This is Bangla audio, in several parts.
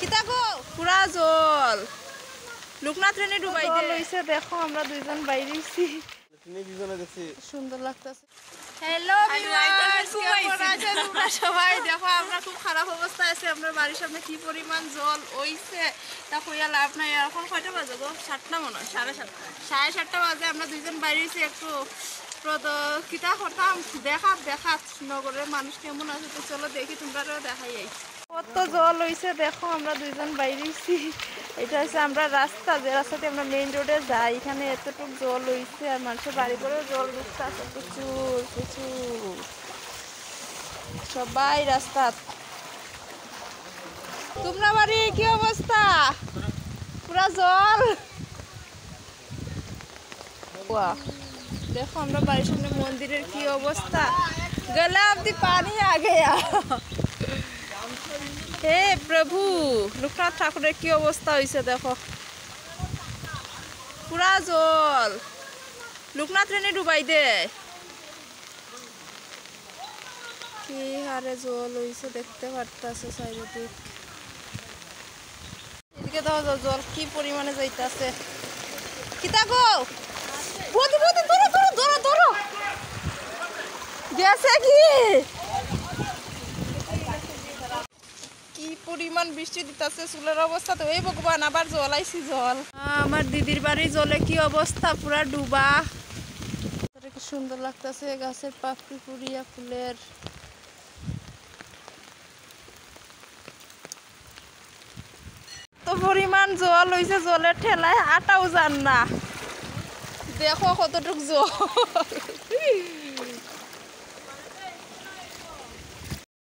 কিতা গো পুরা জল লোকনাথ ট্রেনে ডুবাই লইছে। দেখো আমরা দুইজন বাইরে আছি, তুমি দুজনে দেখছি সুন্দর লাগতেছে। হ্যালো সবাই দেখো আমরা খুব খারাপ অবস্থা আছে। আমরা বাড়ির সামনে কি পরিমাণ জল হইছে তা কইয়া লাভ নাই। এখন কয়টা বাজে গো? 7টা মনে হয়, 7:30 বাজে। আমরা দুইজন বাইরে আছি একটু কিতা করতাম দেখাত নগরের মানুষ কেমন আছে। তো চলো দেখি, তোমরা দেখাই আই কত জল হইছে। দেখো আমরা দুইজন বাইরে আছি। এটা হচ্ছে আমরা রাস্তা, যে রাস্তাতে আমরা মেইন রোডে যাই, এখানে এতটুকু জল হইছে। আর মানুষের বাড়ি করেও জল ঢুকতে আছে প্রচুর প্রচুর। সবাই রাস্তা। তোমরা বাড়ি কি অবস্থা? পুরা জল। দেখো আমরা বাড়ির সামনে মন্দিরের কি অবস্থা। गला अब्दी पानी आ गया। হে প্রভু, লোকনাথ ঠাকুরের কি অবস্থা হয়েছে দেখো, পুরা জল। লোকনাথ ট্রেনে ডুবাই দে, কি হারে জল হয়েছে দেখতে পারতাছে চারিদিক। এদিকে দেখো জল কি পরিমাণে যাইতাছে। কিতা গো বদি বদি ধরো ধরো ধরো ধরো গেছে কি? কি পরিমাণ বৃষ্টি দিতেছে, চুলের অবস্থা তো এই ভগবান, আবার জল আইছি জল। আমার দিদির বাড়ির জলে কি অবস্থা, পুরা ডুবা। কি সুন্দর লাগতেছে, গাছের পাপড়ি পুরিয়া ফুলের। তো পরিমাণ জল হইছে, জলের ঠেলায় আটাও যান না। দেখো কতটুক জল।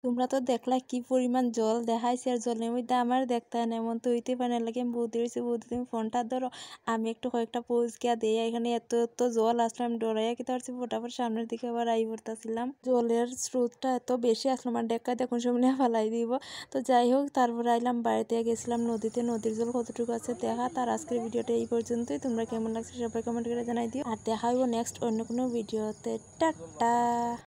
তোমরা তো দেখলা কি পরিমাণ জল দেখাইছে। আর জলের মধ্যে আমার দেখতে না এমন তো হইতে পারে না। লাগে আমি বৌদি রয়েছে, বৌদি তুমি ফোনটা ধরো, আমি একটু কয়েকটা পোজ গিয়া দেই। এখানে এত এত জল আসলে আমি ডরাইয়া কি পারছি, ফটাফট সামনের দিকে আবার আই পড়তেছিলাম। জলের স্রোতটা এত বেশি আসলো, আমার ডেকায় দেখুন সামনে ফালাই দিব। তো যাই হোক, তারপরে আইলাম বাড়িতে, গেছিলাম নদীতে। নদীর জল কতটুকু আছে দেখা। তার আজকের ভিডিওটা এই পর্যন্তই। তোমরা কেমন লাগছে সবাই কমেন্ট করে জানাই দিও। আর দেখা হইব নেক্সট অন্য কোনো ভিডিওতে। টাটা।